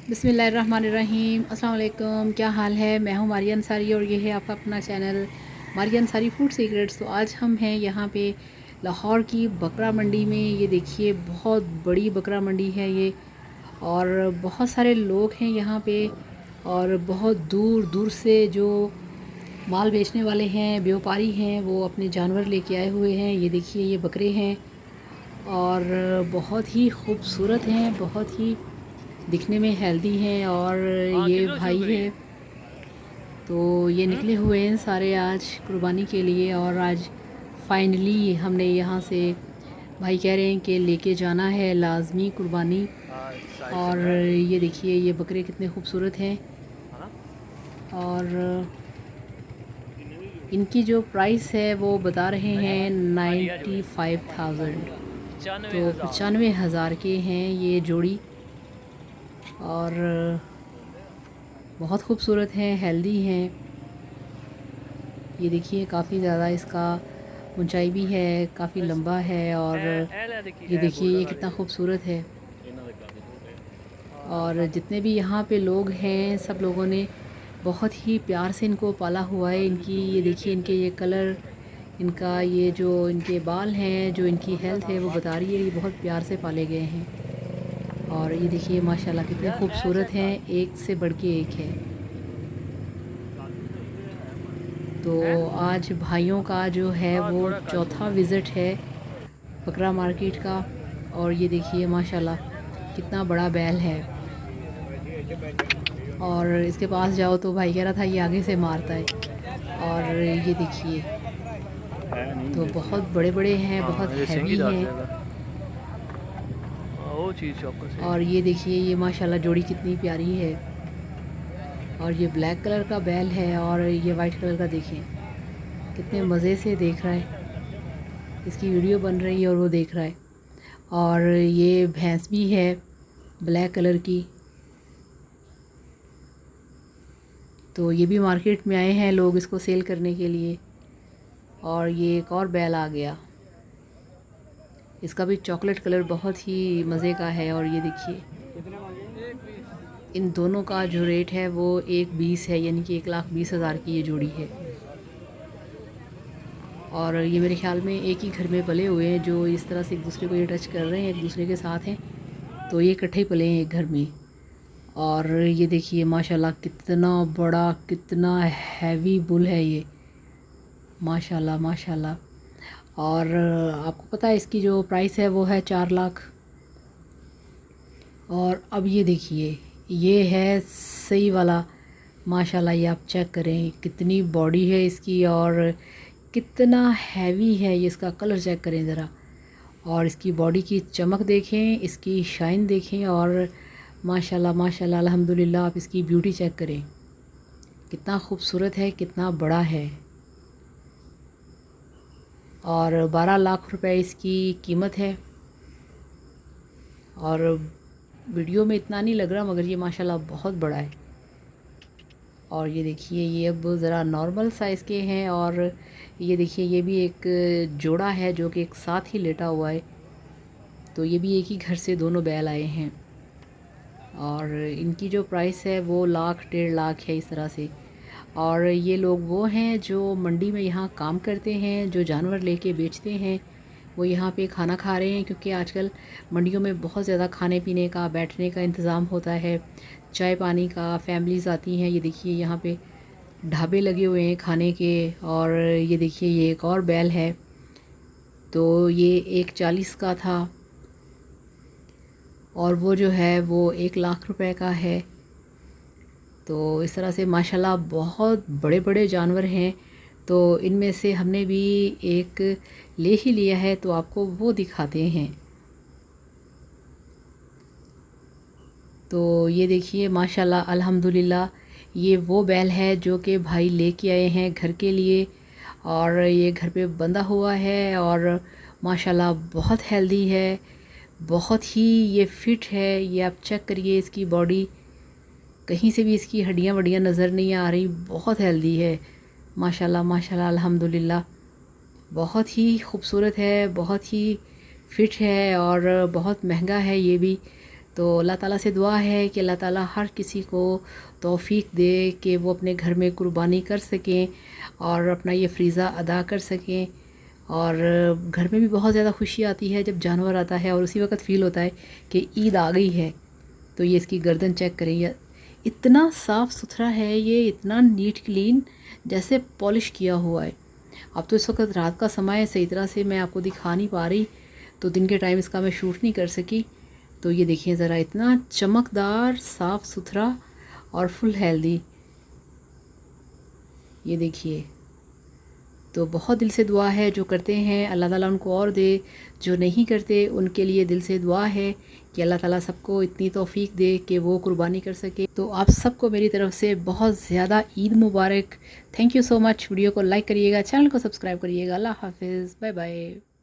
बिस्मिल्लाहिर्रहमानिर्रहीम। अस्सलाम वालेकुम। क्या हाल है? मैं हूँ मारिया अंसारी और ये है आपका अपना channel Maria Ansari food secrets. तो आज हम हैं यहाँ पे लाहौर की बकरा मंडी में। ये देखिए बहुत बड़ी बकरा मंडी है ये, और बहुत सारे लोग हैं यहाँ पे, और बहुत दूर दूर से जो माल बेचने वाले हैं, व्यापारी हैं, वो अपने जानवर लेके आए हुए हैं। ये देखिए ये बकरे हैं और बहुत ही खूबसूरत हैं, बहुत ही दिखने में हेल्दी हैं। और ये भाई है, तो ये निकले हुए हैं सारे आज कुर्बानी के लिए। और आज फाइनली हमने यहाँ से, भाई कह रहे हैं कि लेके जाना है लाजमी कुर्बानी। और ये देखिए ये बकरे कितने खूबसूरत हैं, और इनकी जो प्राइस है वो बता रहे हैं 95,000, तो 95,000 के हैं ये जोड़ी। और बहुत खूबसूरत हैं, हेल्दी हैं। ये देखिए काफ़ी ज़्यादा इसका ऊंचाई भी है, काफ़ी लंबा है। और ये देखिए ये कितना खूबसूरत है। और जितने भी यहाँ पे लोग हैं, सब लोगों ने बहुत ही प्यार से इनको पाला हुआ है। इनकी ये देखिए इनके ये कलर, इनका ये जो इनके बाल हैं, जो इनकी हेल्थ है वो बता रही है ये बहुत प्यार से पाले गए हैं। और ये देखिए माशाल्लाह कितने खूबसूरत हैं, एक से बढ़ के एक है। तो आज भाइयों का जो है वो चौथा विज़िट है बकरा मार्केट का। और ये देखिए माशाल्लाह कितना बड़ा बैल है। और इसके पास जाओ तो भाई कह रहा था ये आगे से मारता है। और ये देखिए तो बहुत बड़े बड़े हैं, बहुत हैवी हैं। और ये देखिए ये माशाल्लाह जोड़ी कितनी प्यारी है। और ये ब्लैक कलर का बैल है, और ये वाइट कलर का देखें कितने मज़े से देख रहा है। इसकी वीडियो बन रही है और वो देख रहा है। और ये भैंस भी है ब्लैक कलर की। तो ये भी मार्केट में आए हैं लोग इसको सेल करने के लिए। और ये एक और बैल आ गया, इसका भी चॉकलेट कलर बहुत ही मज़े का है। और ये देखिए इन दोनों का जो रेट है वो 1,20 है, यानी कि 1,20,000 की ये जोड़ी है। और ये मेरे ख्याल में एक ही घर में पले हुए हैं, जो इस तरह से एक दूसरे को ये टच कर रहे हैं, एक दूसरे के साथ हैं, तो ये इकट्ठे ही पले हैं एक घर में। और ये देखिए माशाल्लाह कितना बड़ा, कितना हैवी बुल है ये, माशाल्लाह माशाल्लाह। और आपको पता है इसकी जो प्राइस है वो है 4 लाख। और अब ये देखिए ये है सही वाला, माशाल्लाह। ये आप चेक करें कितनी बॉडी है इसकी, और कितना हैवी है ये। इसका कलर चेक करें ज़रा, और इसकी बॉडी की चमक देखें, इसकी शाइन देखें। और माशाल्लाह माशाल्लाह अल्हम्दुलिल्लाह, आप इसकी ब्यूटी चेक करें कितना खूबसूरत है, कितना बड़ा है। और 12 लाख रुपए इसकी कीमत है। और वीडियो में इतना नहीं लग रहा, मगर ये माशाल्लाह बहुत बड़ा है। और ये देखिए ये अब ज़रा नॉर्मल साइज़ के हैं। और ये देखिए ये भी एक जोड़ा है जो कि एक साथ ही लेटा हुआ है। तो ये भी एक ही घर से दोनों बैल आए हैं। और इनकी जो प्राइस है वो 1,00,000 1.5 लाख है इस तरह से। और ये लोग वो हैं जो मंडी में यहाँ काम करते हैं, जो जानवर लेके बेचते हैं, वो यहाँ पे खाना खा रहे हैं। क्योंकि आजकल मंडियों में बहुत ज़्यादा खाने पीने का, बैठने का इंतज़ाम होता है, चाय पानी का, फैमिलीज़ आती हैं। ये देखिए यहाँ पे ढाबे लगे हुए हैं खाने के। और ये देखिए ये एक और बैल है, तो ये 1,40 का था, और वो जो है वो 1,00,000 रुपए का है। तो इस तरह से माशाल्लाह बहुत बड़े बड़े जानवर हैं। तो इनमें से हमने भी एक ले ही लिया है, तो आपको वो दिखाते हैं। तो ये देखिए माशाल्लाह अल्हम्दुलिल्लाह, ये वो बैल है जो कि भाई लेके आए हैं घर के लिए। और ये घर पे बंधा हुआ है, और माशाल्लाह बहुत हेल्दी है, बहुत ही ये फिट है। ये आप चेक करिए इसकी बॉडी, कहीं से भी इसकी हड्डियां वड्डियां नज़र नहीं आ रही, बहुत हेल्दी है माशाल्लाह माशाल्लाह अल्हम्दुलिल्लाह। बहुत ही खूबसूरत है, बहुत ही फिट है, और बहुत महंगा है ये भी। तो अल्लाह ताला से दुआ है कि अल्लाह ताला हर किसी को तौफीक दे कि वो अपने घर में कुर्बानी कर सकें और अपना ये फ़रीज़ा अदा कर सकें। और घर में भी बहुत ज़्यादा खुशी आती है जब जानवर आता है और उसी वक्त फ़ील होता है कि ईद आ गई है। तो ये इसकी गर्दन चेक करें, इतना साफ़ सुथरा है ये, इतना नीट क्लीन जैसे पॉलिश किया हुआ है। अब तो इस वक्त रात का समय है, सही तरह से मैं आपको दिखा नहीं पा रही, तो दिन के टाइम इसका मैं शूट नहीं कर सकी। तो ये देखिए ज़रा, इतना चमकदार, साफ़ सुथरा और फुल हेल्दी। ये देखिए, तो बहुत दिल से दुआ है जो करते हैं अल्लाह ताला उनको और दे, जो नहीं करते उनके लिए दिल से दुआ है कि अल्लाह ताला सबको इतनी तौफीक दे कि वो कुर्बानी कर सके। तो आप सबको मेरी तरफ से बहुत ज़्यादा ईद मुबारक। Thank you so much. Video को लाइक करिएगा, चैनल को सब्सक्राइब करिएगा। अल्लाह हाफिज़, बाय बाय।